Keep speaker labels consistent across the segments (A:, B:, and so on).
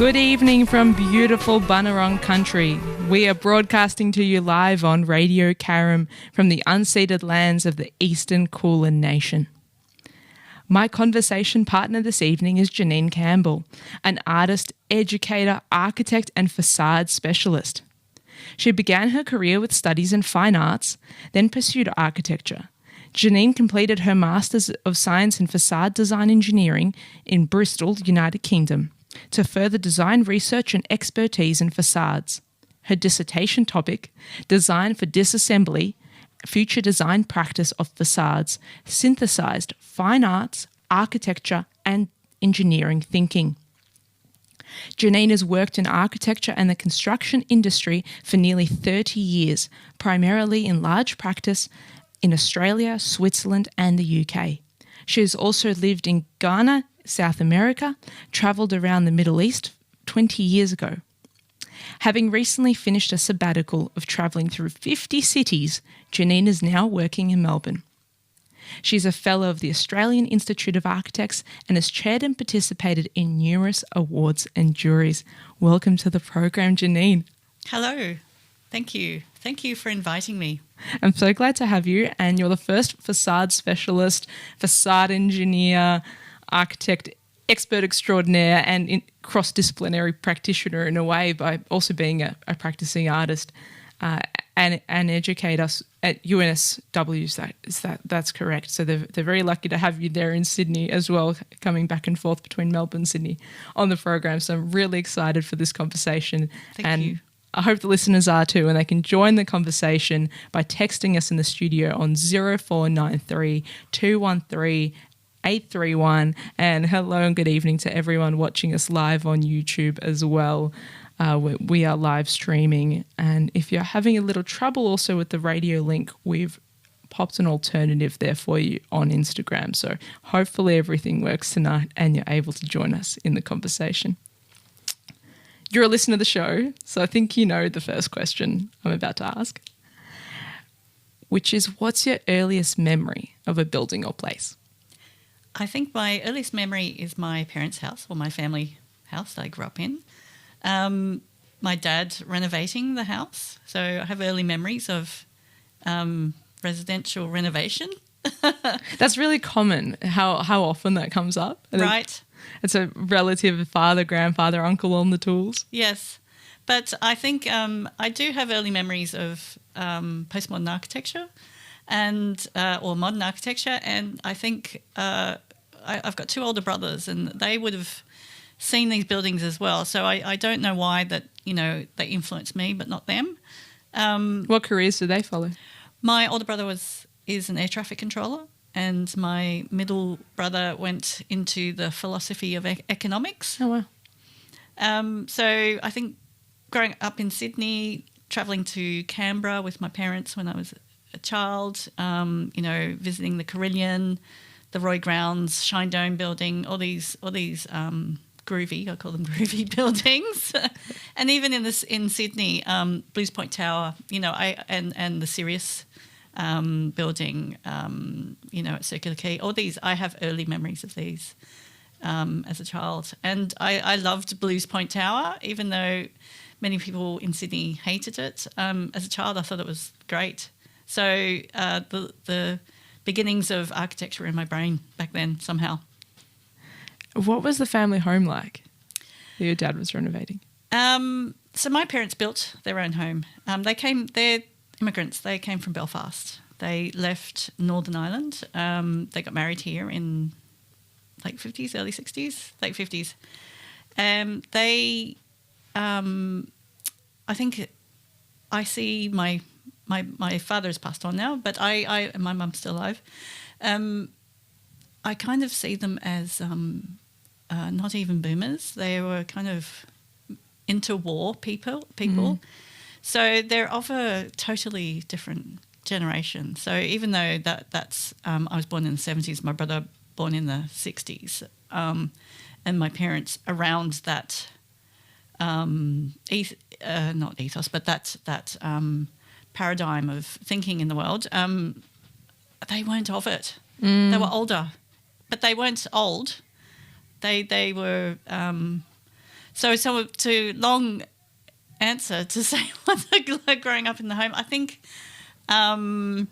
A: Good evening from beautiful Bunurong country. We are broadcasting to you live on Radio Karam from the unceded lands of the Eastern Kulin Nation. My conversation partner this evening is Janine Campbell, an artist, educator, architect and facade specialist. She began her career with studies in fine arts, then pursued architecture. Janine completed her Masters of Science in Facade Design Engineering in Bristol, United Kingdom, to further design research and expertise in facades. Her dissertation topic, Design for Disassembly, Future Design Practice of Facades, synthesized fine arts, architecture and engineering thinking. Janine has worked in architecture and the construction industry for nearly 30 years, primarily in large practice in Australia, Switzerland and the UK. She has also lived in Ghana, South America, travelled around the Middle East 20 years ago. Having recently finished a sabbatical of travelling through 50 cities, Janine is now working in Melbourne. She's a fellow of the Australian Institute of Architects and has chaired and participated in numerous awards and juries. Welcome to the program, Janine.
B: Hello. Thank you. Thank you for inviting me.
A: I'm so glad to have you, and you're the first facade specialist, facade engineer, architect, expert extraordinaire and cross-disciplinary practitioner in a way, by also being a practicing artist and educator at UNSW. That's correct. So they're very lucky to have you there in Sydney as well, coming back and forth between Melbourne and Sydney on the program. So I'm really excited for this conversation.
B: Thank you.
A: I hope the listeners are too, and they can join the conversation by texting us in the studio on 0493 213 831. And hello and good evening to everyone watching us live on YouTube as well. We are live streaming, and if you're having a little trouble also with the radio link, we've popped an alternative there for you on Instagram. So hopefully everything works tonight and you're able to join us in the conversation. You're a listener to the show, so I think you know the first question I'm about to ask, which is, what's your earliest memory of a building or place?
B: I think my earliest memory is my parents' house, or my family house that I grew up in. My dad renovating the house, so I have early memories of residential renovation.
A: That's really common, how often that comes up.
B: Right.
A: It's a relative, father, grandfather, uncle on the tools.
B: Yes. But I think I do have early memories of postmodern architecture and or modern architecture, and I think I've got two older brothers and they would have seen these buildings as well. So I don't know why that, they influenced me but not them.
A: What careers do they follow? My
B: older brother is an air traffic controller, and my middle brother went into the philosophy of economics.
A: Oh, wow.
B: So I think growing up in Sydney, travelling to Canberra with my parents when I was a child, visiting the Carillion, the Roy Grounds, Shine Dome building, all these groovy, I call them groovy buildings. And even in Sydney, Blues Point Tower, and the Sirius building, at Circular Quay. All these, I have early memories of these as a child. And I loved Blues Point Tower, even though many people in Sydney hated it. As a child, I thought it was great. So the beginnings of architecture in my brain back then somehow.
A: What was the family home like that your dad was renovating?
B: So my parents built their own home. They're immigrants. They came from Belfast. They left Northern Ireland. They got married here in late 50s, early 60s, late 50s. I think I see my father's passed on now, but my mum's still alive. I kind of see them as not even boomers. They were kind of interwar people. So they're of a totally different generation. So even though that's I was born in the 70s, my brother born in the 60s, and my parents around that not ethos, but that paradigm of thinking in the world, they weren't of it. They were older, but they weren't old. They were So to long answer to say what like growing up in the home, I think, that's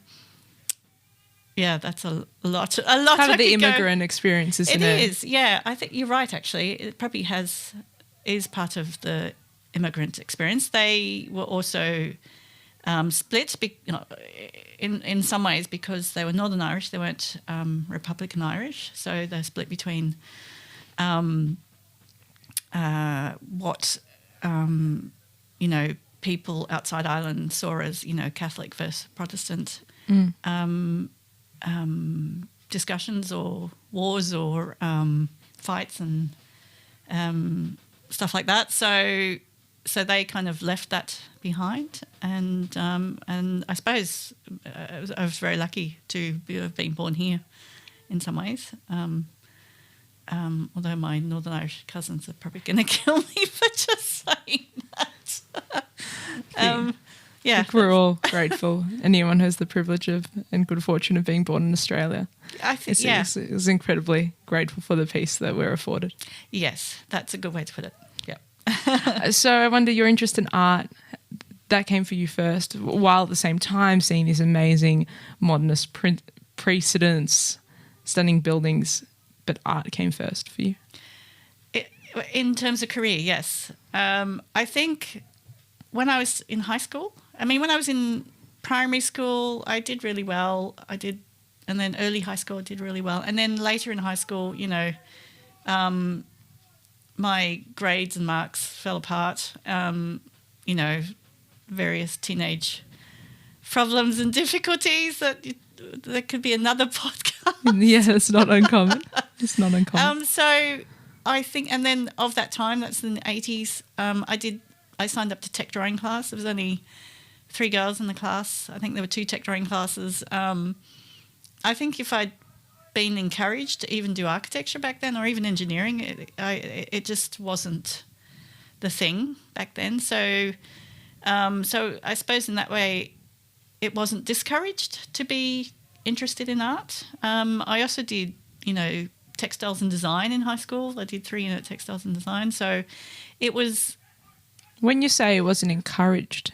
B: a lot.
A: Part of the immigrant experience, isn't it?
B: It is, yeah. I think you're right. Actually, it probably is part of the immigrant experience. They were also split, in some ways because they were Northern Irish. They weren't Republican Irish, so they're split between what people outside Ireland saw as Catholic versus Protestant discussions or wars or fights and stuff like that. So they kind of left that behind, and I suppose I was very lucky to have been born here in some ways. Although my Northern Irish cousins are probably going to kill me for just saying that.
A: I think we're all grateful. Anyone who has the privilege of and good fortune of being born in Australia,
B: I think,
A: is incredibly grateful for the peace that we're afforded.
B: Yes, that's a good way to put it. Yeah.
A: So I wonder, your interest in art, that came for you first, while at the same time seeing these amazing modernist precedents, stunning buildings, but art came first for you?
B: In terms of career, yes. I think when I was in high school, when I was in primary school, I did really well. And then early high school, I did really well. And then later in high school, my grades and marks fell apart. Various teenage problems and difficulties that could be another podcast.
A: Yeah, it's not uncommon. It's not uncommon.
B: So I think, and then of that time, that's in the 80s, I signed up to tech drawing class. There was only 3 girls in the class. I think there were 2 tech drawing classes. I think if I'd been encouraged to even do architecture back then, or even engineering, it just wasn't the thing back then. So I suppose in that way, it wasn't discouraged to be interested in art. I also did, textiles and design in high school. I did 3-unit textiles and design. So it was...
A: When you say it wasn't encouraged,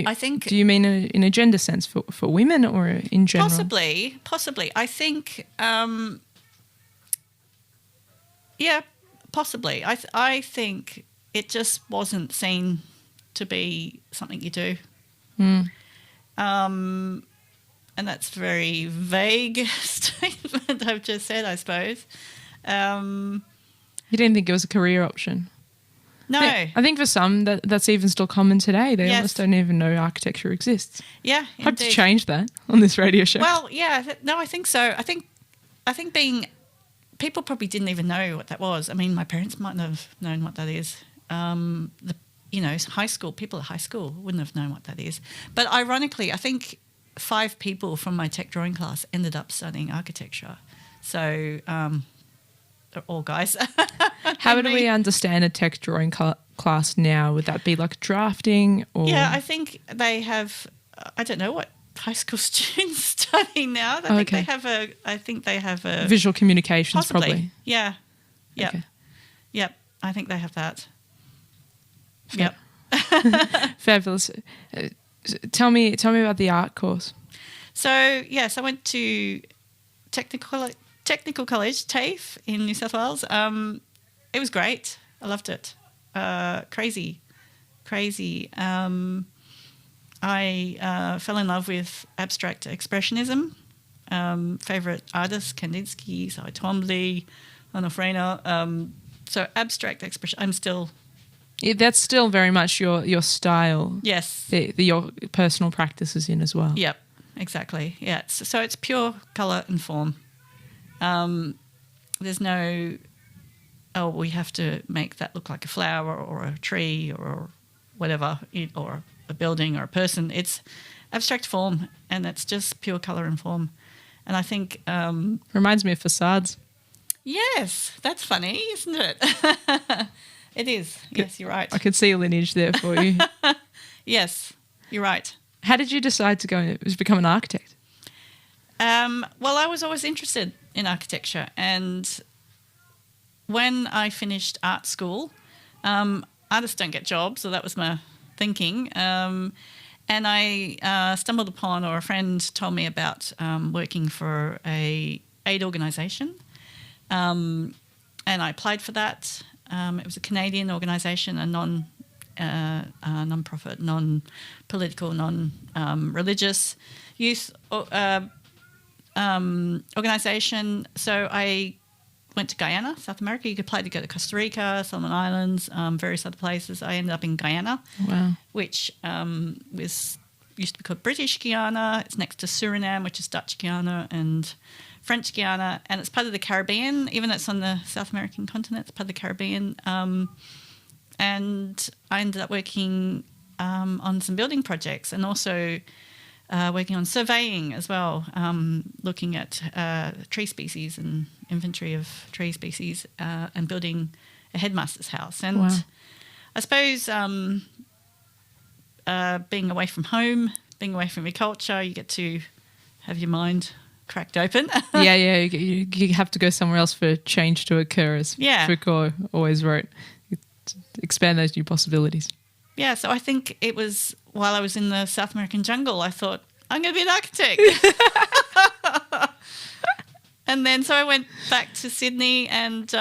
B: I think...
A: Do you mean in a gender sense for women or in general?
B: Possibly. I think... possibly. I think it just wasn't seen to be something you do. And that's a very vague statement I've just said, I suppose.
A: You didn't think it was a career option?
B: No.
A: I think for some that's even still common today. They almost don't even know architecture exists.
B: Yeah,
A: Hope to change that on this radio show.
B: Well, yeah, I think so. I think people probably didn't even know what that was. My parents mightn't have known what that is. High school, people at high school wouldn't have known what that is. But ironically, I think 5 people from my tech drawing class ended up studying architecture. So they're all guys.
A: How do we understand a tech drawing class now? Would that be like drafting? Or?
B: Yeah, I think they have, I don't know what high school students study now. I think they have a...
A: Visual communications,
B: possibly.
A: Probably.
B: Yeah. Yep.
A: Okay.
B: Yep. I think they have that. Yep.
A: Fabulous. Tell me about the art course.
B: So, yes, I went to Technical College, TAFE, in New South Wales. It was great. I loved it. Crazy. I fell in love with abstract expressionism. Favourite artists, Kandinsky, Cy Twombly, Onofrena. So abstract expression, I'm still...
A: Yeah, that's still very much your style.
B: Yes.
A: Your personal practices in as well.
B: Yep, exactly. Yeah. So it's pure colour and form. There's no, we have to make that look like a flower or a tree or whatever, or a building or a person. It's abstract form, and it's just pure colour and form. And I think...
A: Reminds me of facades.
B: Yes, that's funny, isn't it? It is. Yes, you're right.
A: I could see a lineage there for you.
B: Yes, you're right.
A: How did you decide to become an architect?
B: Well, I was always interested in architecture, and when I finished art school, Artists don't get jobs, so that was my thinking. And I stumbled upon, or a friend told me about working for a aid organisation, and I applied for that. It was a Canadian organisation, a non-profit, non-political, non-religious youth organisation. So I went to Guyana, South America. You could apply to go to Costa Rica, Solomon Islands, various other places. I ended up in Guyana,
A: Wow.
B: which used to be called British Guiana. It's next to Suriname, which is Dutch Guiana, and French Guiana, and it's part of the Caribbean. Even though it's on the South American continent, it's part of the Caribbean. And I ended up working on some building projects, and also working on surveying as well, looking at tree species and inventory of tree species, and building a headmaster's house. And
A: wow.
B: I suppose being away from home, being away from your culture, you get to have your mind cracked open.
A: Yeah, you have to go somewhere else for change to occur, as Foucault always wrote. Expand those new possibilities.
B: Yeah, so I think it was while I was in the South American jungle, I thought, I'm going to be an architect. And then so I went back to Sydney and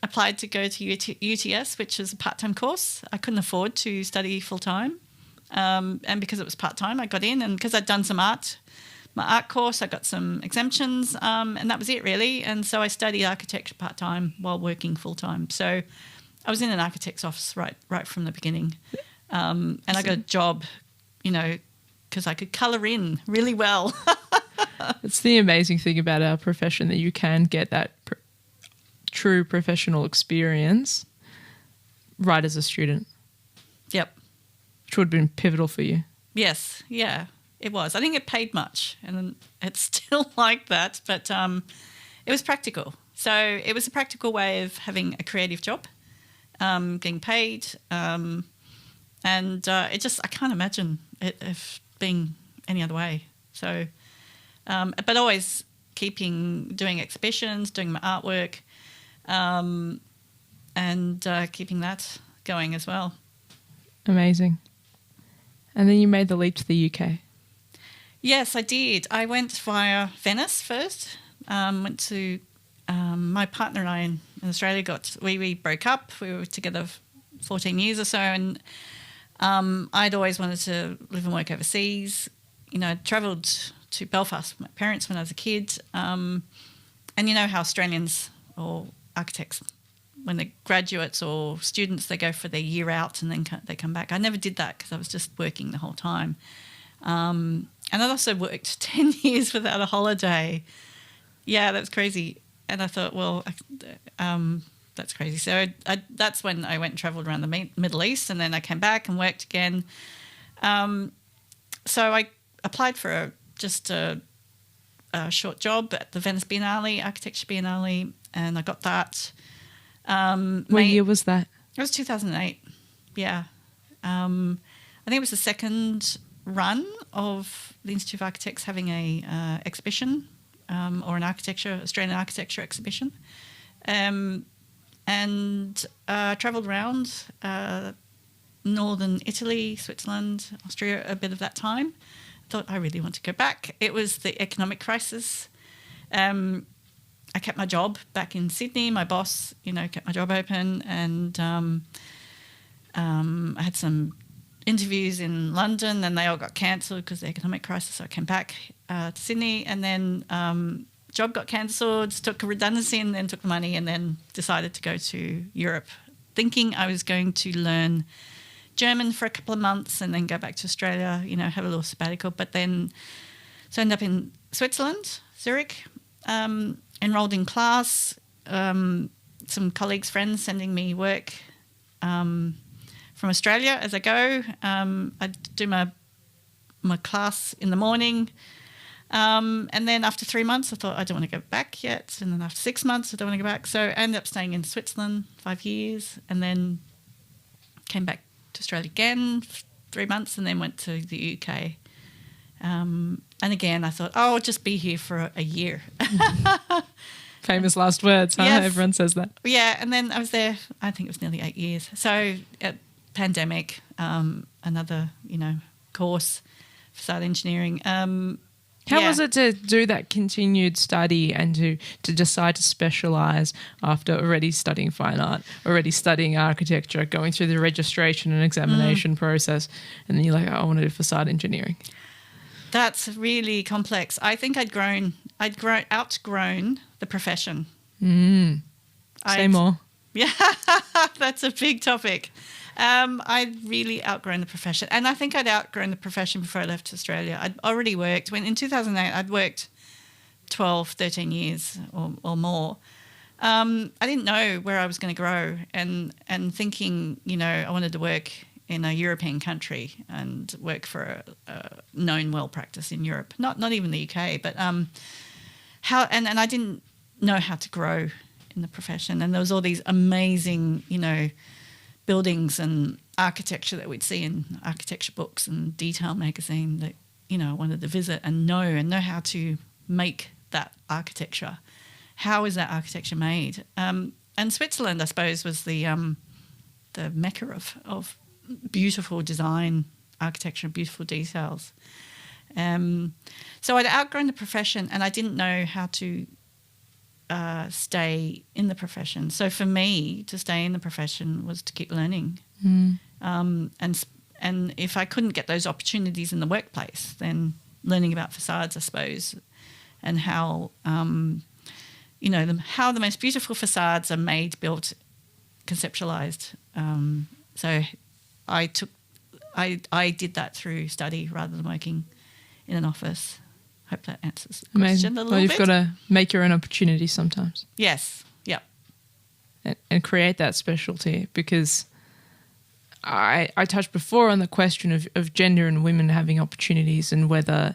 B: applied to go to UTS, which is a part-time course. I couldn't afford to study full-time. And because it was part-time, I got in. And because I'd done my art course, I got some exemptions, and that was it really. And so I studied architecture part-time while working full-time. So I was in an architect's office right from the beginning. And I got a job, because I could colour in really well.
A: It's the amazing thing about our profession, that you can get that true professional experience right as a student.
B: Yep.
A: Which would have been pivotal for you.
B: Yes, yeah, it was. I didn't get paid much, and it's still like that, but it was practical. So it was a practical way of having a creative job, getting paid, and I can't imagine it if being any other way. So, but always doing exhibitions, doing my artwork, and keeping that going as well.
A: Amazing. And then you made the leap to the UK.
B: Yes, I did. I went via Venice first. Went to my partner and I in Australia we broke up. We were together 14 years or so, and I'd always wanted to live and work overseas. I travelled to Belfast with my parents when I was a kid, and you know how Australians or architects, when they're graduates or students, they go for their year out and then they come back. I never did that because I was just working the whole time. And I'd also worked 10 years without a holiday. Yeah, that's crazy. And I thought, well, that's crazy. So that's when I went and travelled around the Middle East, and then I came back and worked again. So I applied for just a short job at the Venice Biennale, Architecture Biennale, and I got that.
A: What year was that?
B: It was 2008, yeah. I think it was the second run of the Institute of Architects having a exhibition, or an Australian architecture exhibition. And travelled around northern Italy, Switzerland, Austria a bit of that time. Thought I really want to go back. It was the economic crisis. I kept my job back in Sydney. My boss, kept my job open, and I had some interviews in London, and they all got cancelled because of the economic crisis. So I came back to Sydney, and then job got cancelled, took a redundancy, and then took the money, and then decided to go to Europe, thinking I was going to learn German for a couple of months and then go back to Australia, have a little sabbatical. But then, so I ended up in Switzerland, Zurich, enrolled in class, some colleagues, friends sending me work from Australia as I go. I do my class in the morning, and then after 3 months I thought I don't want to go back yet, and then after 6 months I don't want to go back, so I ended up staying in Switzerland 5 years, and then came back to Australia again for 3 months, and then went to the UK. And again, I thought, I'll just be here for a year.
A: Famous last words, huh?
B: Yes.
A: Everyone says that.
B: Yeah, and then I was there, I think it was nearly 8 years. So pandemic, another, course, facade engineering.
A: How was it to do that continued study and to decide to specialise after already studying fine art, already studying architecture, going through the registration and examination process, and then you're like, oh, I want to do facade engineering?
B: That's really complex. I think I'd outgrown the profession.
A: Say more.
B: Yeah, that's a big topic. I'd really outgrown the profession. And I think I'd outgrown the profession before I left Australia. I'd already worked. In 2008, I'd worked 12, 13 years or more. I didn't know where I was going to grow and thinking, I wanted to work in a European country and work for a known well practice in Europe. Not even the UK, but and I didn't know how to grow in the profession. And there was all these amazing, buildings and architecture that we'd see in architecture books and Detail magazine that, I wanted to visit and know how to make that architecture. How is that architecture made? And Switzerland, I suppose, was the mecca of beautiful design, architecture, and beautiful details. So I'd outgrown the profession and I didn't know how to stay in the profession. So for me, to stay in the profession was to keep learning. And if I couldn't get those opportunities in the workplace, then learning about facades, I suppose, and how how the most beautiful facades are made, built, conceptualized. So I did that through study rather than working in an office. Hope that answers the question a little bit.
A: You've got to make your own opportunities sometimes.
B: Yes, yep.
A: And create that specialty, because I touched before on the question of gender and women having opportunities and whether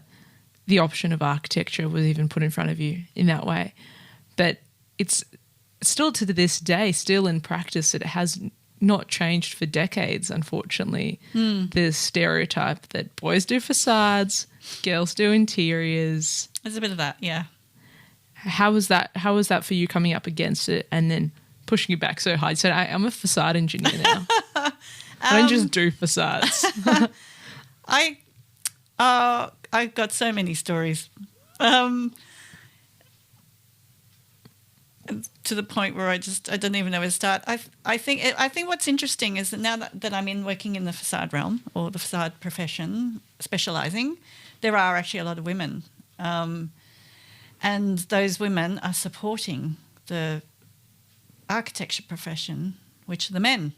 A: the option of architecture was even put in front of you in that way. But it's still to this day, still in practice, it has not changed for decades, unfortunately. The stereotype that boys do facades, girls do interiors.
B: There's a bit of that, yeah.
A: How was that for you, coming up against it and then pushing it back so hard? You said, I'm a facade engineer now. I don't just do facades.
B: I've got so many stories. To the point where I don't even know where to start. I think what's interesting is that now that I'm working in the facade realm or the facade profession, specialising, there are actually a lot of women, and those women are supporting the architecture profession, which are the men.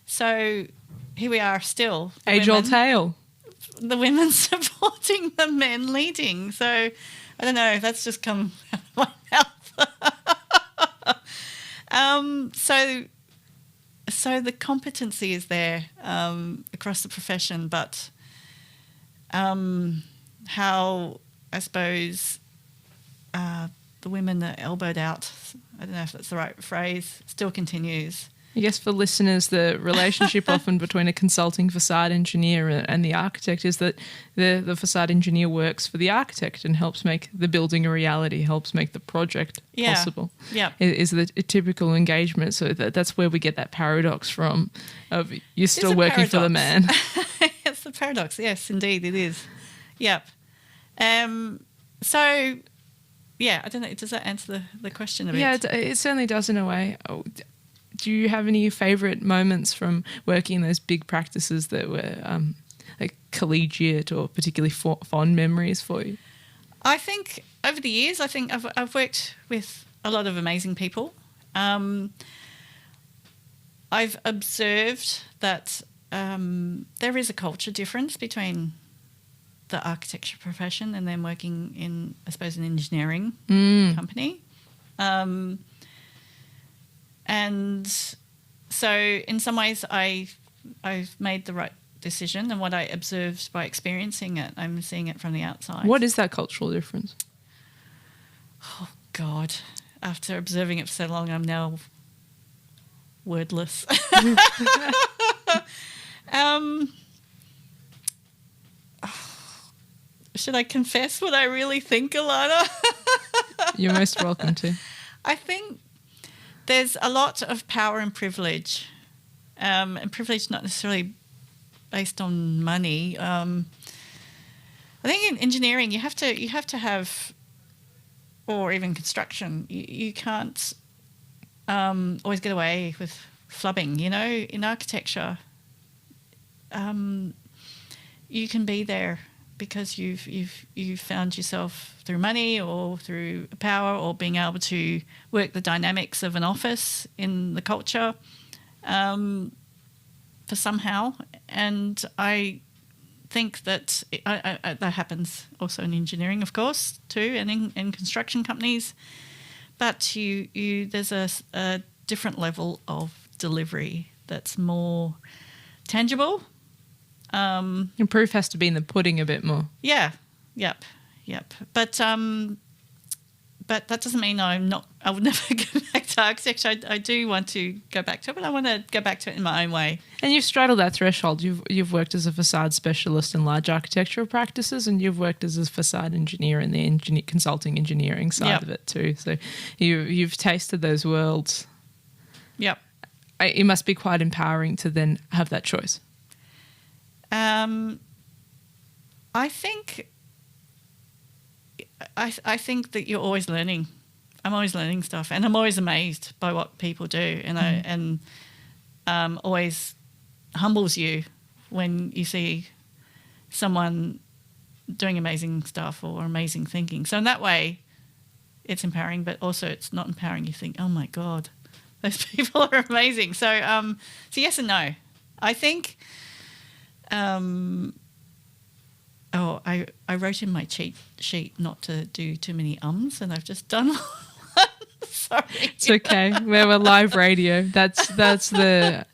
B: So here we are still.
A: Age-old tale.
B: The women supporting the men leading. So I don't know, that's just come out of my mouth. So the competency is there across the profession, but how, I suppose, the women are elbowed out, I don't know if that's the right phrase, still continues.
A: I guess for listeners, the relationship often between a consulting facade engineer and the architect is that the facade engineer works for the architect and helps make the building a reality, helps make the project possible.
B: Yeah.
A: Is the typical engagement. So that's where we get that paradox from of you're still working for the man.
B: It's the paradox. Yes, indeed it is. Yep. So, yeah, I don't know. Does that answer the question a bit?
A: Yeah, it certainly does in a way. Do you have any favourite moments from working in those big practices that were like collegiate or particularly fond memories for you?
B: I think over the years, I've worked with a lot of amazing people. I've observed that there is a culture difference between the architecture profession and then working in, I suppose, an engineering company. And so in some ways I've made the right decision, and what I observed by experiencing it, I'm seeing it from the outside.
A: What is that cultural difference?
B: Oh, God. After observing it for so long, I'm now wordless. Should I confess what I really think, Ilana?
A: You're most welcome to.
B: I think there's a lot of power and privilege, and privilege not necessarily based on money. I think in engineering you have to have, or even construction, you can't always get away with flubbing. You know, in architecture, you can be there because you've found yourself through money or through power or being able to work the dynamics of an office in the culture for somehow. And I think that that happens also in engineering, of course, too, and in construction companies. But there's a different level of delivery that's more tangible.
A: And proof has to be in the pudding a bit more.
B: Yeah, yep. But that doesn't mean I would never go back to architecture. I do want to go back to it, but I want to go back to it in my own way.
A: And you've straddled that threshold. You've worked as a facade specialist in large architectural practices, and you've worked as a facade engineer in the consulting engineering side of it too. So you've tasted those worlds.
B: Yep.
A: It must be quite empowering to then have that choice.
B: I think that you're always learning. I'm always learning stuff, and I'm always amazed by what people do, and always humbles you when you see someone doing amazing stuff or amazing thinking. So in that way, it's empowering, but also it's not empowering. You think, oh my God, those people are amazing. So yes and no. I think. I wrote in my cheat sheet not to do too many ums, and I've just done one. Sorry.
A: It's okay. We're live radio. That's the,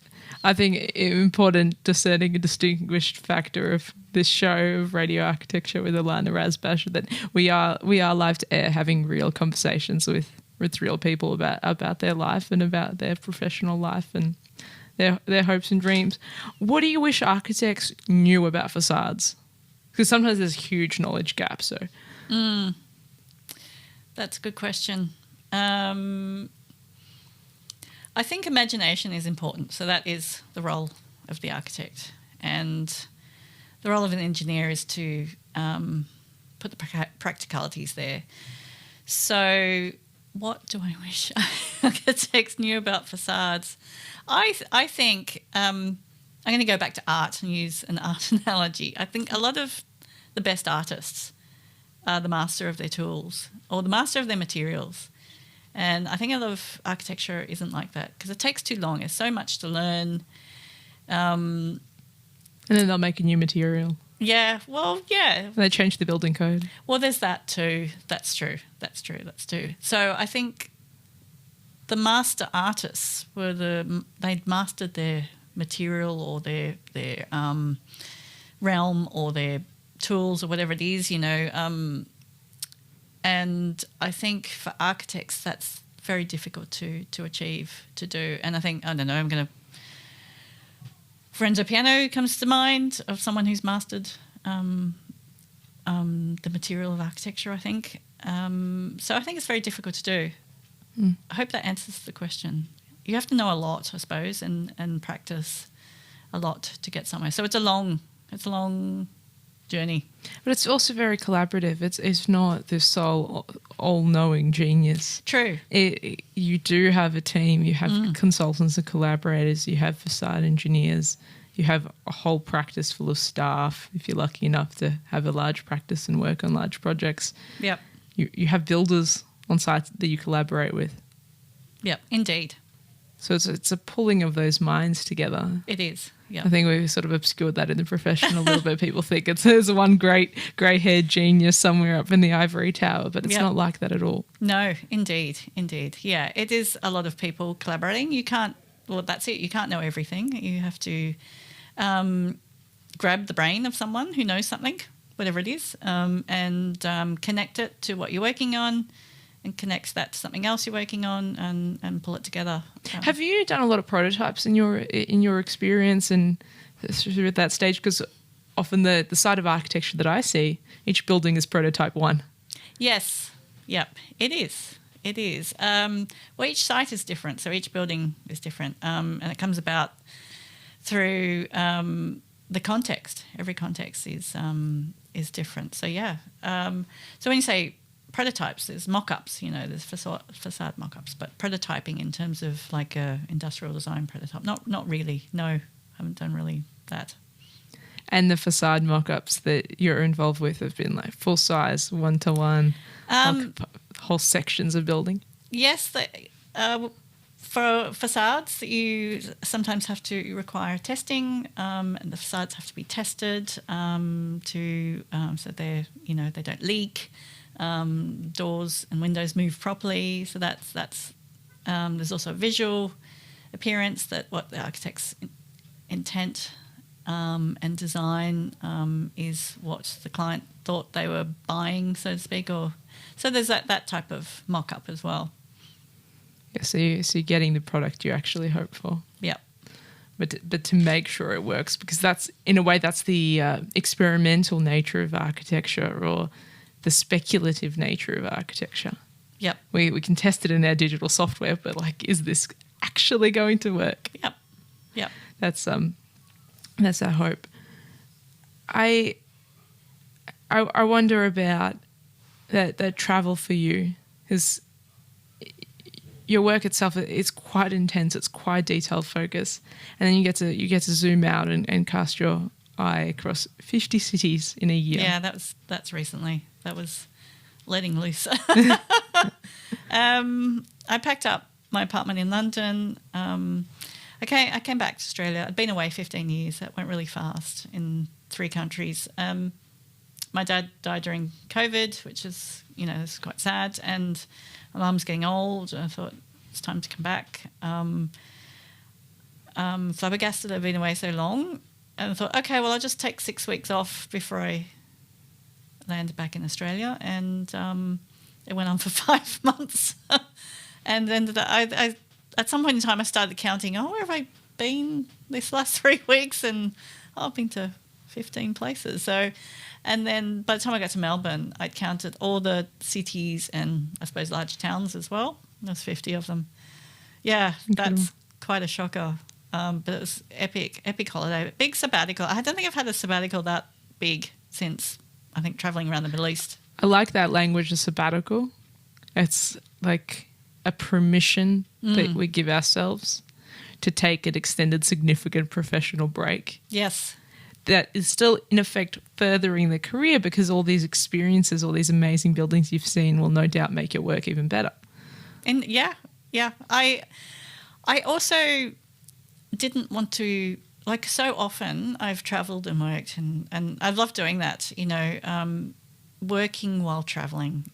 A: I think, important discerning and distinguished factor of this show of Radio Architecture with Ilana Razbash, that we are live to air, having real conversations with real people about their life and about their professional life and their hopes and dreams. What do you wish architects knew about facades? Because sometimes there's a huge knowledge gap. So,
B: that's a good question. I think imagination is important. So that is the role of the architect, and the role of an engineer is to put the practicalities there. So, what do I wish architects knew about facades? I think I'm going to go back to art and use an art analogy. I think a lot of the best artists are the master of their tools or the master of their materials. And I think a lot of architecture isn't like that because it takes too long. There's so much to learn. And
A: then they'll make a new material.
B: Yeah, well, yeah.
A: And they change the building code.
B: Well, there's that too. That's true. So I think the master artists they'd mastered their material or their realm or their tools or whatever it is, and I think for architects that's very difficult to achieve, to do. And I think, I don't know, Renzo Piano comes to mind of someone who's mastered the material of architecture, I think. So I think it's very difficult to do. I hope that answers the question. You have to know a lot, I suppose, and practice a lot to get somewhere. So it's a long journey.
A: But it's also very collaborative. It's not this sole all-knowing genius.
B: True.
A: You do have a team. You have consultants and collaborators. You have facade engineers. You have a whole practice full of staff, if you're lucky enough to have a large practice and work on large projects.
B: Yep.
A: You have builders on site that you collaborate with.
B: Yep, indeed.
A: So it's a pulling of those minds together.
B: It is, yeah.
A: I think we've sort of obscured that in the profession a little bit. People think there's one great grey-haired genius somewhere up in the ivory tower, but it's not like that at all.
B: No, indeed. Yeah, it is a lot of people collaborating. That's it. You can't know everything. You have to grab the brain of someone who knows something, whatever it is, and connect it to what you're working on, and connects that to something else you're working on, and pull it together.
A: Have you done a lot of prototypes in your experience and through at that stage? Because often the side of architecture that I see, each building is prototype one.
B: Yes. Yep. It is. It is. Well, each site is different, so each building is different, and it comes about through the context. Every context is different. So yeah. So when you say prototypes, there's mock-ups. There's facade mock-ups, but prototyping in terms of like a industrial design prototype, not really. No, haven't done really that.
A: And the facade mock-ups that you're involved with have been like full size, 1-to-1, whole sections of building.
B: Yes, for facades, you sometimes have to require testing, and the facades have to be tested so they don't leak. Doors and windows move properly, so that's there's also a visual appearance, that what the architect's intent and design is what the client thought they were buying, so to speak, so there's that type of mock-up as well.
A: Yeah, so you're getting the product you actually hope for.
B: Yeah.
A: But to make sure it works, because that's the experimental nature of architecture, or the speculative nature of architecture.
B: Yep.
A: We can test it in our digital software, but like, is this actually going to work?
B: Yep. Yep.
A: That's our hope. I wonder about that travel for you, because your work itself is quite intense. It's quite detailed focus, and then you get to zoom out and cast your eye across 50 cities in a year.
B: Yeah, that's recently. That was letting loose. I packed up my apartment in London. I came back to Australia. I'd been away 15 years. That went really fast in 3 countries. My dad died during COVID, which is, it's quite sad. And my mum's getting old. I thought it's time to come back. Flabbergasted I've been away so long. And I thought, okay, well, I'll just take 6 weeks off before I landed back in Australia. And it went on for 5 months. And then I at some point in time, I started counting, where have I been this last 3 weeks? And I've been to 15 places. So, and then by the time I got to Melbourne, I'd counted all the cities and I suppose large towns as well. There's 50 of them. Yeah, that's quite a shocker. But it was epic holiday. Big sabbatical. I don't think I've had a sabbatical that big since, I think, travelling around the Middle East.
A: I like that language, a sabbatical. It's like a permission that we give ourselves to take an extended, significant professional break.
B: Yes.
A: That is still, in effect, furthering the career, because all these experiences, all these amazing buildings you've seen will no doubt make your work even better.
B: And yeah. I also didn't want to, like, so often I've travelled and worked and I've loved doing that, working while travelling.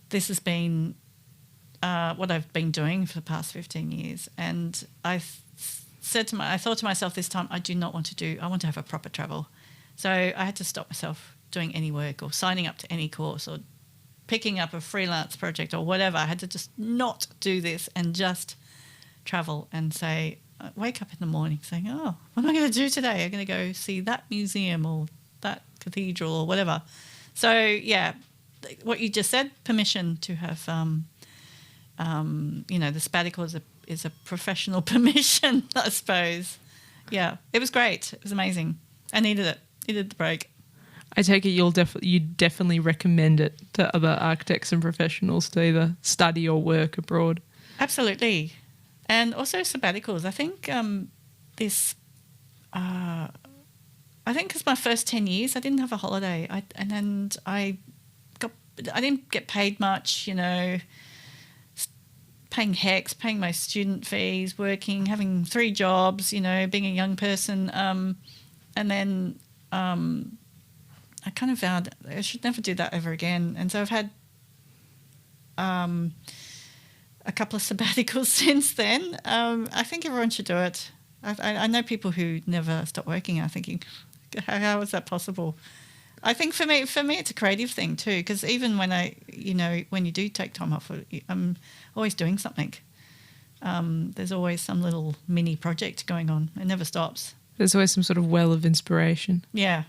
B: This has been what I've been doing for the past 15 years. And I thought to myself this time, I want to have a proper travel. So I had to stop myself doing any work or signing up to any course or picking up a freelance project or whatever. I had to just not do this and just travel and say, wake up in the morning saying, what am I going to do today? I'm going to go see that museum or that cathedral or whatever. So, yeah, what you just said, permission to have, the sabbatical is a professional permission, I suppose. Yeah, it was great. It was amazing. I needed it. Needed the break.
A: I take it you definitely recommend it to other architects and professionals to either study or work abroad. Absolutely.
B: And also sabbaticals. I think because my first 10 years I didn't have a holiday. I didn't get paid much, paying HECS, paying my student fees, working, having 3 jobs, being a young person. And then I kind of vowed I should never do that ever again. And so I've had a couple of sabbaticals since then. I think everyone should do it. I know people who never stop working are thinking, how is that possible? I think for me it's a creative thing too, because even when when you do take time off, I'm always doing something. There's always some little mini project going on. It never stops.
A: There's always some sort of well of inspiration.
B: Yeah.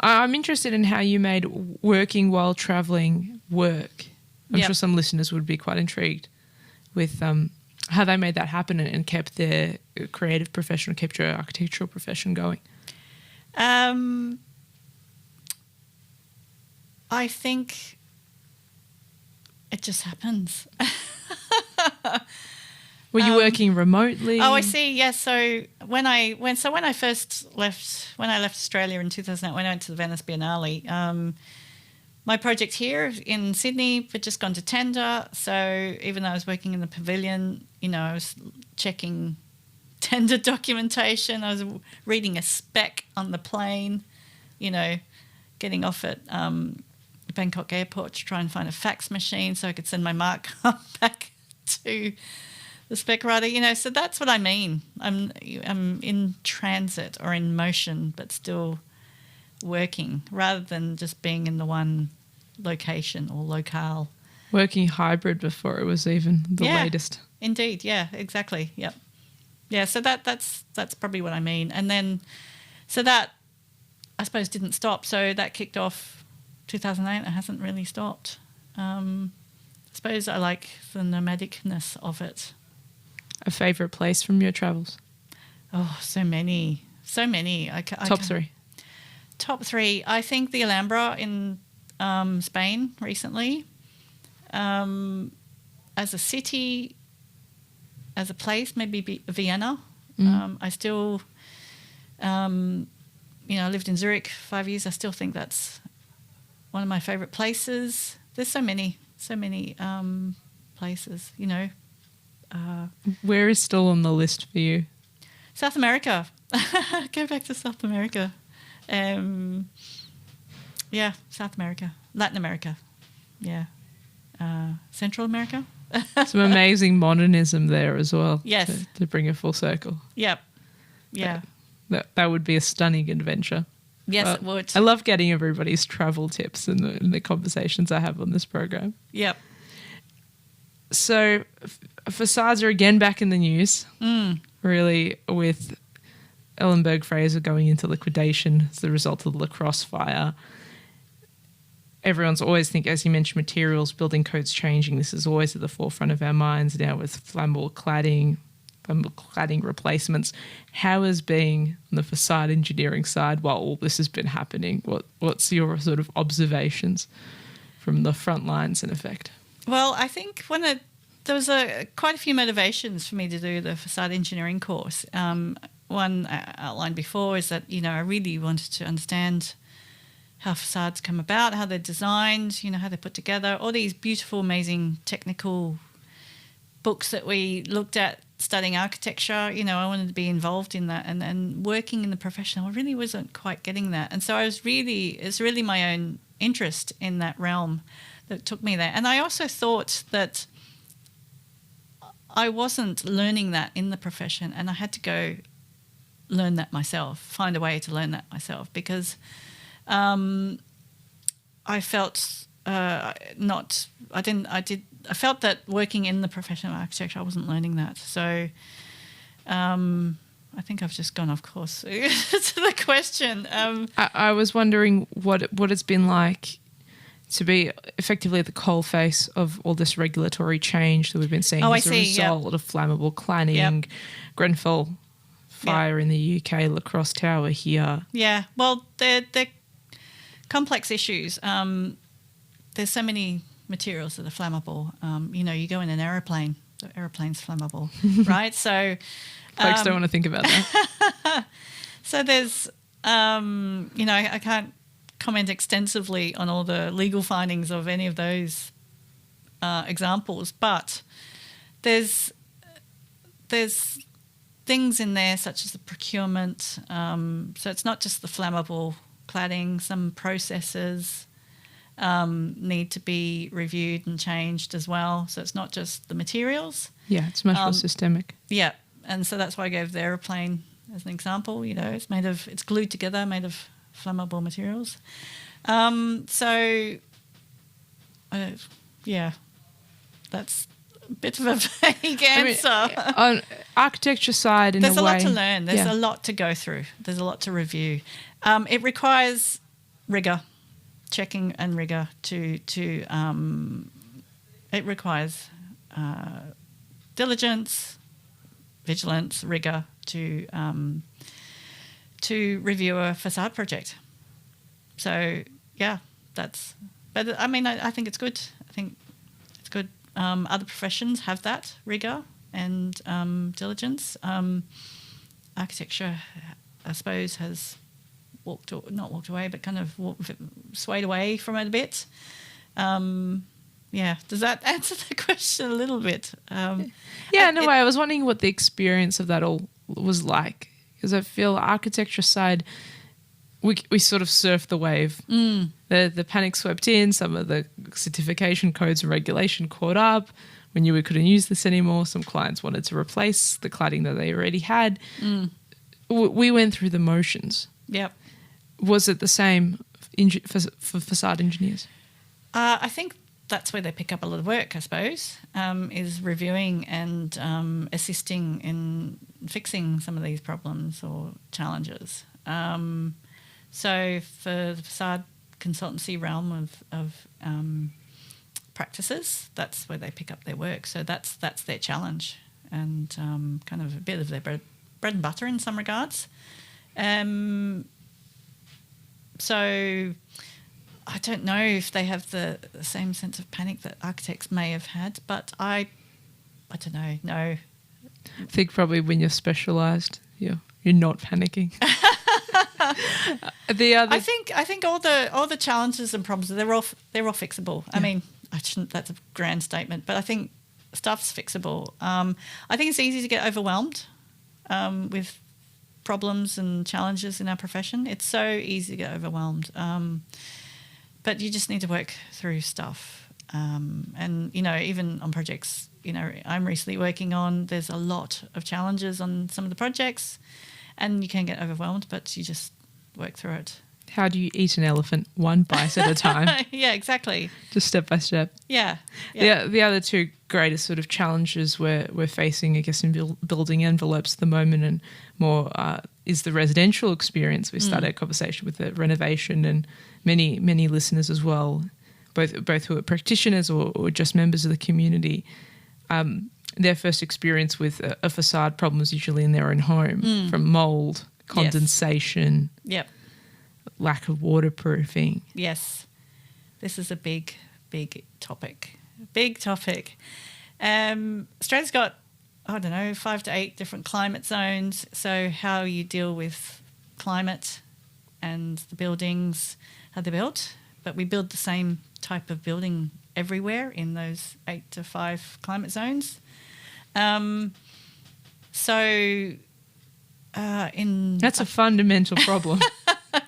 A: I'm interested in how you made working while travelling work. I'm sure some listeners would be quite intrigued with how they made that happen and kept their creative profession, kept your architectural profession going.
B: I think it just happens.
A: Were you working remotely?
B: Oh, I see. Yes. So when I left Australia in 2008, when I went to the Venice Biennale, my project here in Sydney had just gone to tender. So even though I was working in the pavilion, I was checking tender documentation. I was reading a spec on the plane, getting off at Bangkok Airport to try and find a fax machine so I could send my markup back to the spec writer, so that's what I mean. I'm in transit or in motion, but still working rather than just being in the one location or locale.
A: Working hybrid before it was even the latest.
B: Indeed, yeah, exactly, yep. Yeah, so that's probably what I mean. And then, so that, I suppose, didn't stop. So that kicked off 2008. It hasn't really stopped. I suppose I like the nomadicness of it.
A: A favourite place from your travels?
B: Oh, so many.
A: Top three.
B: Top three. I think the Alhambra in Spain recently. As a city, as a place, maybe Vienna. I still, I lived in Zurich 5 years. I still think that's one of my favourite places. There's so many places,
A: Where is still on the list for you?
B: South America. Go back to South America. South America. Latin America. Yeah. Central America.
A: Some amazing modernism there as well.
B: Yes.
A: To bring it full circle.
B: Yep. Yeah.
A: That would be a stunning adventure.
B: Yes, it would.
A: I love getting everybody's travel tips in the conversations I have on this program.
B: Yep.
A: So facades are again back in the news, really, with Ellenberg Fraser going into liquidation as the result of the La Crosse fire. Everyone's always think, as you mentioned, materials, building codes changing. This is always at the forefront of our minds now with flammable cladding replacements. How has being on the facade engineering side while all this has been happening? What's your sort of observations from the front lines in effect?
B: Well, I think there was quite a few motivations for me to do the facade engineering course. One I outlined before is that, I really wanted to understand how facades come about, how they're designed, how they're put together, all these beautiful, amazing technical books that we looked at studying architecture. I wanted to be involved in that and working in the profession. I really wasn't quite getting that. And so it's really my own interest in that realm that took me there. And I also thought that I wasn't learning that in the profession and I had to go learn that myself, find a way to learn that myself because I felt I felt that working in the profession of architecture, I wasn't learning that. So I think I've just gone off course to the question.
A: I was wondering what it's been like to be effectively at the coalface of all this regulatory change that we've been seeing as a result of flammable cladding, Grenfell fire in the UK, La Crosse Tower here.
B: Yeah, well, they're complex issues. There's so many materials that are flammable. You go in an aeroplane, the aeroplane's flammable, right? So
A: folks don't want to think about that.
B: So there's, I can't comment extensively on all the legal findings of any of those examples, but there's things in there such as the procurement. So it's not just the flammable cladding. Some processes need to be reviewed and changed as well. So it's not just the materials.
A: Yeah, it's much more systemic.
B: Yeah, and so that's why I gave the aeroplane as an example. It's glued together, made of flammable materials. That's a bit of a vague answer.
A: On architecture side,
B: there's a lot to learn. There's a lot to go through. There's a lot to review. It requires rigour, checking and rigour to It requires diligence, vigilance, rigour to review a facade project. So yeah, but I mean, I think it's good. I think it's good. Other professions have that rigour and diligence. Architecture, I suppose, has not walked away, but kind of swayed away from it a bit. Yeah, does that answer the question a little bit?
A: In a way. I was wondering what the experience of that all was like, because I feel architecture side, we sort of surfed the wave. The panic swept in. Some of the certification codes and regulation caught up. We knew we couldn't use this anymore. Some clients wanted to replace the cladding that they already had. We went through the motions.
B: Yep.
A: Was it the same for facade engineers?
B: I think that's where they pick up a lot of work, I suppose, is reviewing and assisting in fixing some of these problems or challenges. So for the facade consultancy realm of practices, that's where they pick up their work. So that's their challenge and kind of a bit of their bread and butter in some regards. So I don't know if they have the same sense of panic that architects may have had, but I don't know. No,
A: I think probably when you're specialised, you're not panicking. I
B: think all the challenges and problems they're all fixable. Yeah. I mean, that's a grand statement, but I think stuff's fixable. I think it's easy to get overwhelmed with problems and challenges in our profession. It's so easy to get overwhelmed. But you just need to work through stuff. And, even on projects, I'm recently working on, there's a lot of challenges on some of the projects and you can get overwhelmed, but you just work through it.
A: How do you eat an elephant? One bite at a time.
B: Yeah, exactly.
A: Just step by step.
B: Yeah.
A: The other two greatest sort of challenges we're facing, I guess, in building envelopes at the moment and more is the residential experience. We started a conversation with the renovation and many listeners as well, both who are practitioners or just members of the community. Their first experience with a facade problem is usually in their own home, from mould, condensation.
B: Yep.
A: Lack of waterproofing.
B: Yes. This is a big topic. Australia's got, 5 to 8 different climate zones. So how you deal with climate and the buildings, how they're built. But we build the same type of building everywhere in those 8 to 5 climate zones.
A: That's a fundamental problem.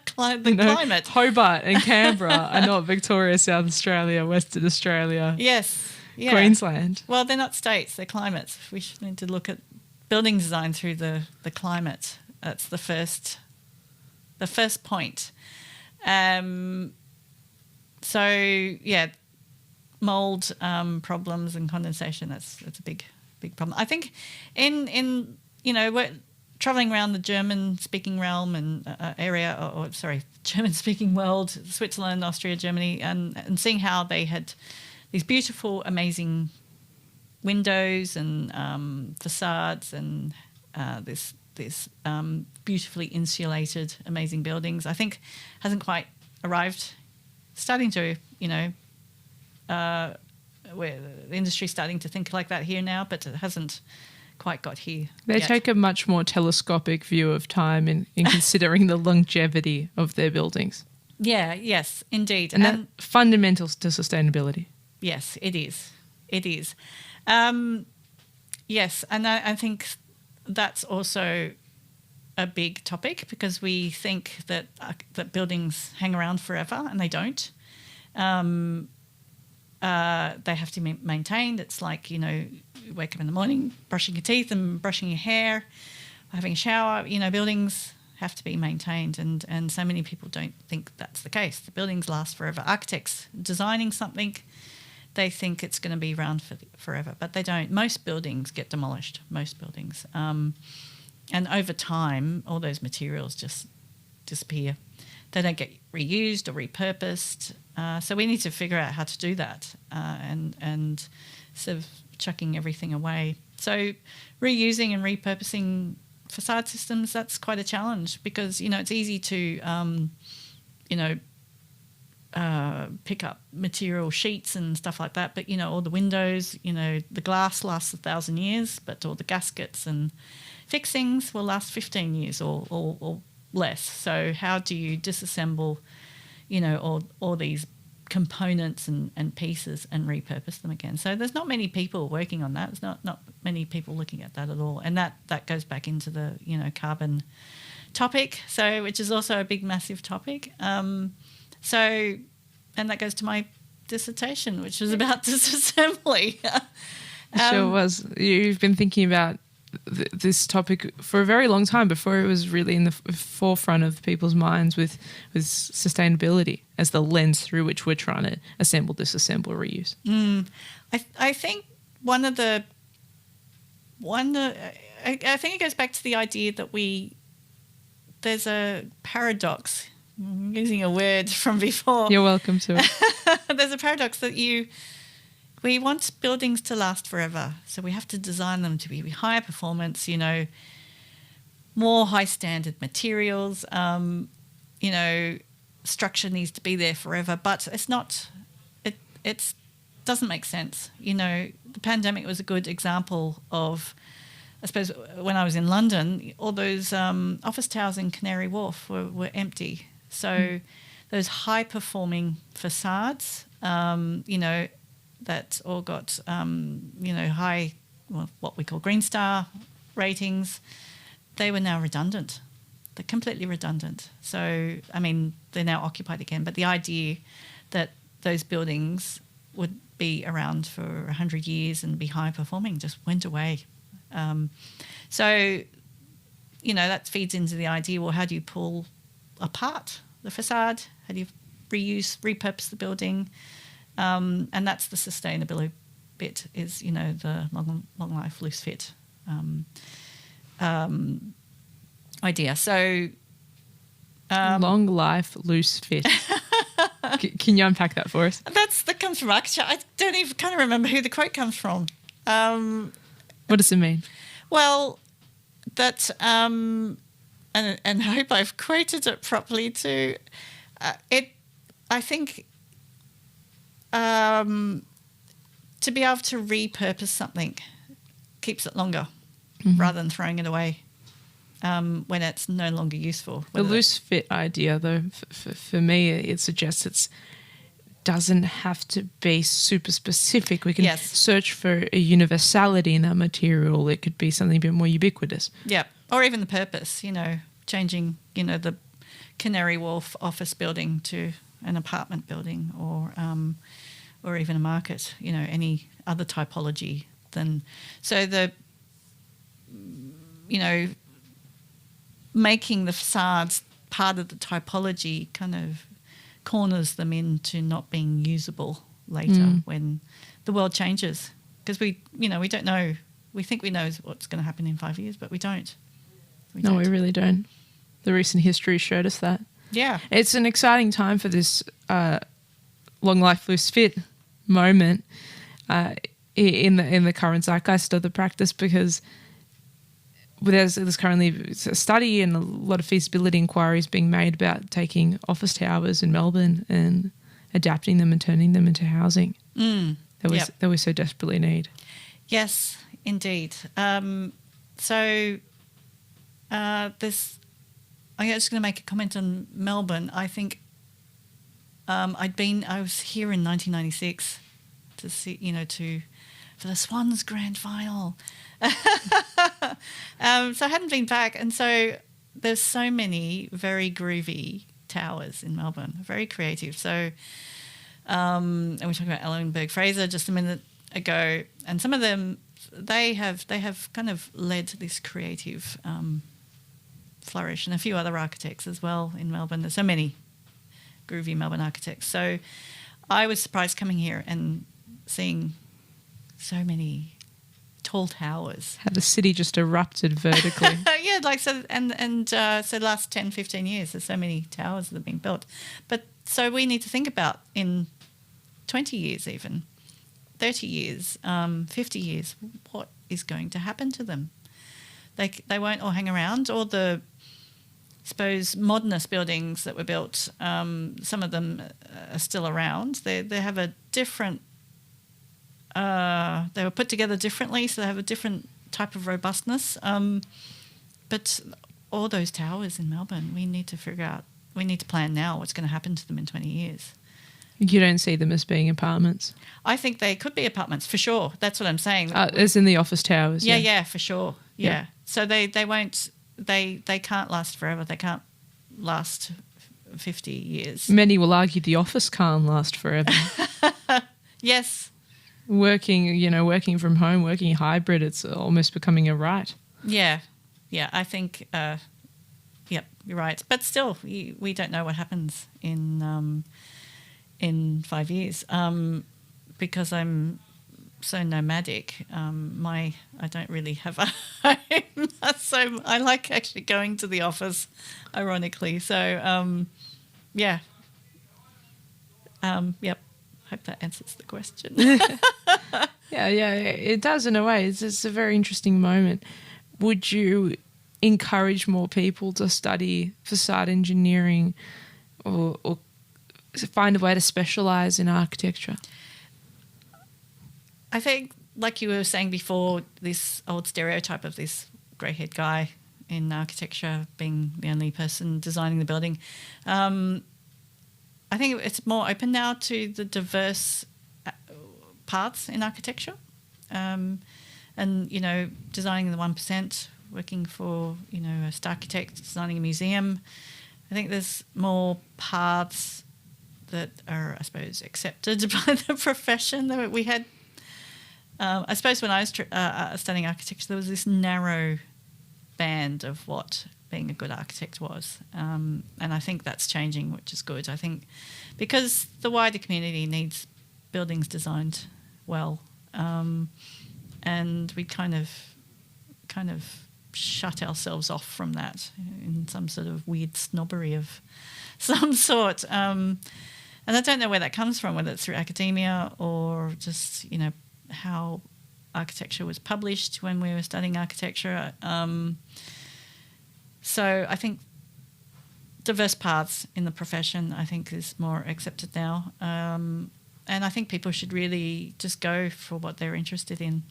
B: Climate.
A: Hobart and Canberra are not Victoria, South Australia, Western Australia.
B: Yes. Yeah.
A: Queensland.
B: Well, they're not states, they're climates. We need to look at building design through the climate. That's the first point. Mould problems and condensation, that's a big problem. I think we're travelling around the German-speaking realm and area, German-speaking world, Switzerland, Austria, Germany, and seeing how they had these beautiful, amazing windows and facades and this beautifully insulated, amazing buildings. I think hasn't quite arrived. Starting to, where the industry's starting to think like that here now, but it hasn't quite got here.
A: They take a much more telescopic view of time in considering the longevity of their buildings.
B: Yeah, yes, indeed.
A: And that fundamental to sustainability.
B: Yes, it is. It is. Yes, and I think that's also a big topic because we think that buildings hang around forever and they don't. They have to be maintained. It's like, you wake up in the morning, brushing your teeth and brushing your hair, having a shower. Buildings have to be maintained and so many people don't think that's the case. The buildings last forever. Architects designing something, they think it's going to be around forever, but they don't. Most buildings get demolished, most buildings. And over time, all those materials just disappear. they don't get reused or repurposed. So we need to figure out how to do that and sort of chucking everything away. So reusing and repurposing facade systems, that's quite a challenge because, it's easy to, pick up material sheets and stuff like that. But, all the windows, the glass lasts 1,000 years, but all the gaskets and fixings will last 15 years or less. So how do you disassemble, all these components and pieces and repurpose them again? So there's not many people working on that. There's not many people looking at that at all. And that goes back into the, carbon topic, so which is also a big, massive topic. And that goes to my dissertation, which was about disassembly.
A: Sure was. You've been thinking about this topic for a very long time before it was really in the forefront of people's minds with sustainability as the lens through which we're trying to assemble, disassemble, reuse.
B: I think I think it goes back to the idea that there's a paradox. I'm using a word from before.
A: You're welcome to it.
B: There's a paradox that we want buildings to last forever, so we have to design them to be higher performance, more high standard materials, structure needs to be there forever, but it's not, it doesn't make sense. The pandemic was a good example of, I suppose, when I was in London, all those office towers in Canary Wharf were empty. So those high-performing facades, that all got, high, what we call Green Star ratings, they were now redundant. They're completely redundant. So, they're now occupied again. But the idea that those buildings would be around for 100 years and be high-performing just went away. So, that feeds into the idea, well, how do you pull apart the facade? How do you repurpose the building? And that's the sustainability bit, is, the long life, loose fit idea. So
A: long life, loose fit. Can you unpack that for us?
B: That comes from architecture. I don't even kind of remember who the quote comes from.
A: What does it mean?
B: Well, that and I hope I've quoted it properly too. I think to be able to repurpose something keeps it longer, rather than throwing it away when it's no longer useful.
A: The loose fit idea, though, for me, it suggests it doesn't have to be super specific. We can search for a universality in that material. It could be something a bit more ubiquitous.
B: Yeah, or even the purpose, changing, the Canary Wharf office building to an apartment building or even a market, any other typology than... So making the facades part of the typology kind of corners them into not being usable later when the world changes. Because we don't know. We think we know what's going to happen in 5 years, but we don't. We
A: really don't. The recent history showed us that.
B: Yeah.
A: It's an exciting time for this long life, loose fit moment in the current zeitgeist of the practice, because there's currently a study and a lot of feasibility inquiries being made about taking office towers in Melbourne and adapting them and turning them into housing that we so desperately need.
B: Yes, indeed. So I'm just going to make a comment on Melbourne. I think I was here in 1996 to see, for the Swans grand final. So I hadn't been back, and so there's so many very groovy towers in Melbourne, very creative. So, and we were talking about Ellenberg Fraser just a minute ago, and some of them they have kind of led to this creative flourish, and a few other architects as well in Melbourne. There's so many groovy Melbourne architects. So I was surprised coming here and seeing so many tall towers.
A: How the city just erupted vertically.
B: Yeah, like so, so the last 10, 15 years, there's so many towers that have been built. But so we need to think about in 20 years even, 30 years, 50 years, what is going to happen to them? They won't all hang around. All the, I suppose, modernist buildings that were built, some of them are still around. They have a different, they were put together differently, so they have a different type of robustness. But all those towers in Melbourne, we need to figure out, we need to plan now what's going to happen to them in 20 years.
A: You don't see them as being apartments?
B: I think they could be apartments, for sure. That's what I'm saying.
A: As in the office towers?
B: Yeah, for sure. Yeah. So they won't, they can't last forever. They can't last 50 years.
A: Many will argue the office can't last forever.
B: Yes.
A: Working from home, working hybrid, it's almost becoming a right.
B: Yeah. Yeah, I think, yep, you're right. But still, we don't know what happens in 5 years, because I'm so nomadic. I don't really have a home, so I like actually going to the office, ironically. So, yeah. Yep. Hope that answers the question.
A: Yeah, it does in a way. It's a very interesting moment. Would you encourage more people to study facade engineering or find a way to specialise in architecture?
B: I think, like you were saying before, this old stereotype of this grey-haired guy in architecture being the only person designing the building, I think it's more open now to the diverse paths in architecture, and designing the 1%, working for a star architect, designing a museum. I think there's more paths that are, I suppose, accepted by the profession. That we had, I suppose, when I was studying architecture, there was this narrow band of what being a good architect was, and I think that's changing, which is good. I think because the wider community needs buildings designed well, and we kind of shut ourselves off from that in some sort of weird snobbery of some sort. And I don't know where that comes from, whether it's through academia or just, how architecture was published when we were studying architecture. So I think diverse paths in the profession, I think, is more accepted now. And I think people should really just go for what they're interested in.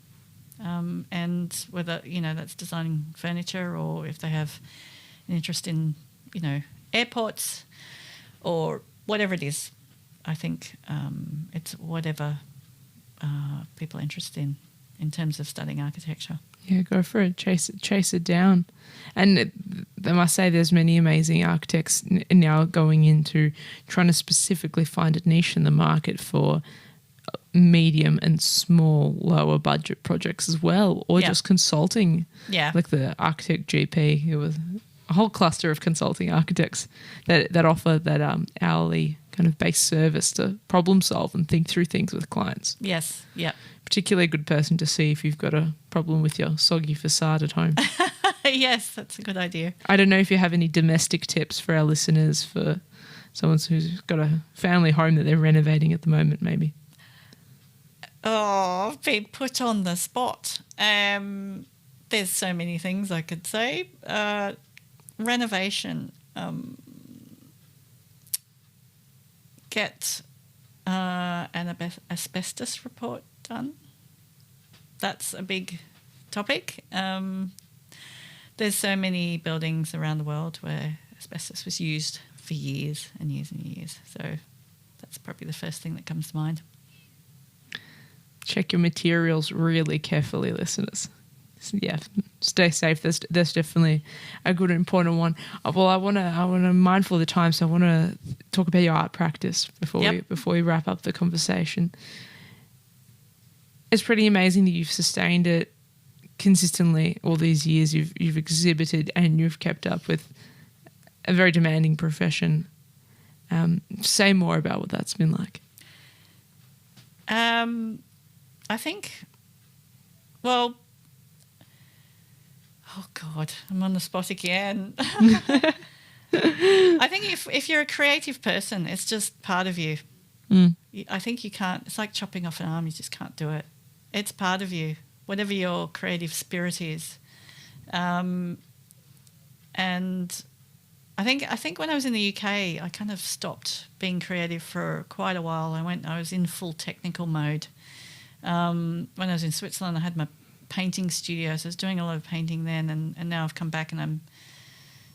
B: And whether, that's designing furniture, or if they have an interest in, airports or whatever it is. I think it's whatever people are interested in terms of studying architecture.
A: Yeah, go for it. Chase it down. And I must say there's many amazing architects now going into trying to specifically find a niche in the market for medium and small, lower budget projects as well, or just consulting. Yeah. Like the Architect GP, who was a whole cluster of consulting architects that offer that hourly kind of base service to problem solve and think through things with clients.
B: Yes, yeah.
A: Particularly a good person to see if you've got a problem with your soggy facade at home.
B: Yes, that's a good idea.
A: I don't know if you have any domestic tips for our listeners, for someone who's got a family home that they're renovating at the moment, maybe.
B: Oh, I've been put on the spot. There's so many things I could say. Renovation. Get an asbestos report done. That's a big topic. There's so many buildings around the world where asbestos was used for years and years and years. So that's probably the first thing that comes to mind.
A: Check your materials really carefully, listeners. Yeah, stay safe. That's definitely a good and important one. Well, I want to mindful of the time, so I want to talk about your art practice before we wrap up the conversation. It's pretty amazing that you've sustained it consistently all these years. You've exhibited and you've kept up with a very demanding profession. Say more about what that's been like.
B: I think, well, Oh God, I'm on the spot again. I think if you're a creative person, it's just part of you. I think you can't. It's like chopping off an arm. You just can't do it. It's part of you, whatever your creative spirit is. And I think when I was in the UK, I kind of stopped being creative for quite a while. I was in full technical mode. When I was in Switzerland, I had my painting studio, so I was doing a lot of painting then, and now I've come back and I'm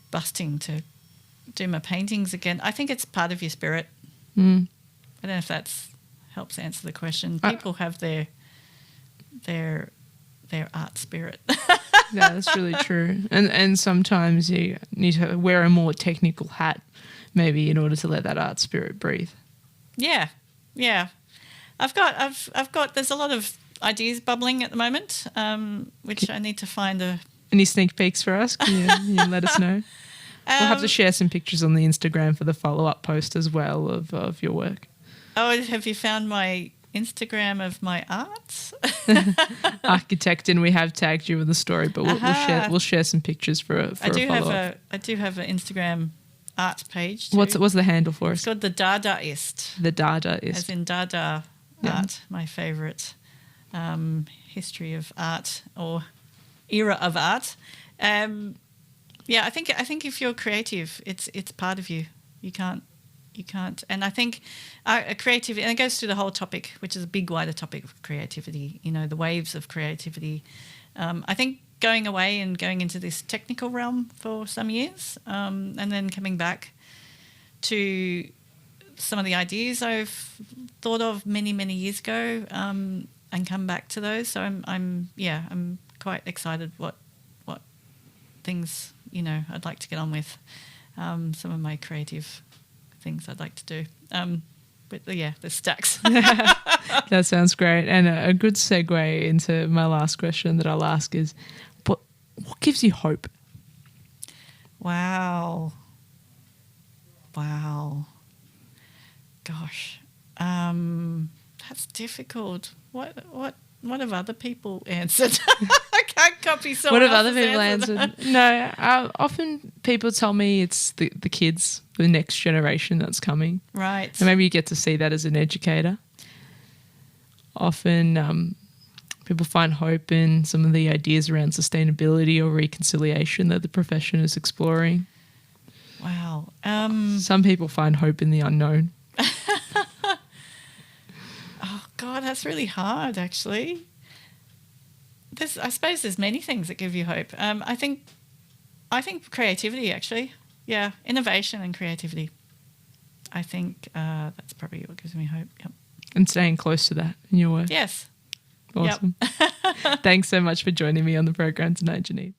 B: busting to do my paintings again. I think it's part of your spirit. I don't know if that helps answer the question. People have their art spirit.
A: Yeah, that's really true. And sometimes you need to wear a more technical hat, maybe, in order to let that art spirit breathe.
B: Yeah. I've got. There's a lot of ideas bubbling at the moment, which I need to find a.
A: Any sneak peeks for us? Can you let us know? We'll have to share some pictures on the Instagram for the follow-up post as well of your work.
B: Oh, have you found my Instagram of my art?
A: Architect, and we have tagged you in the story, but we'll share some pictures for a follow-up.
B: I do have an Instagram art page too.
A: What's the handle for us?
B: It's called the Dadaist.
A: The Dadaist.
B: As in Dada art, my favourite history of art or era of art. I think if you're creative, it's part of you. You can't. And I think creativity, and it goes through the whole topic, which is a big, wider topic of creativity, the waves of creativity. I think going away and going into this technical realm for some years, and then coming back to some of the ideas I've thought of many, many years ago, and come back to those. So I'm quite excited what things, I'd like to get on with, some of my creative things I'd like to do. But the stacks.
A: That sounds great. And a good segue into my last question that I'll ask is, what gives you hope?
B: Wow. Gosh. That's difficult. What have other people answered? I can't copy someone
A: What have
B: else's
A: other people answered? No, often people tell me it's the kids, the next generation that's coming.
B: Right.
A: And maybe you get to see that as an educator. Often people find hope in some of the ideas around sustainability or reconciliation that the profession is exploring.
B: Wow.
A: Some people find hope in the unknown.
B: Oh, God, that's really hard, actually. I suppose there's many things that give you hope. I think creativity, actually. Yeah, innovation and creativity. I think that's probably what gives me hope. Yep.
A: And staying close to that in your work.
B: Yes.
A: Awesome. Yep. Thanks so much for joining me on the program tonight, Janine.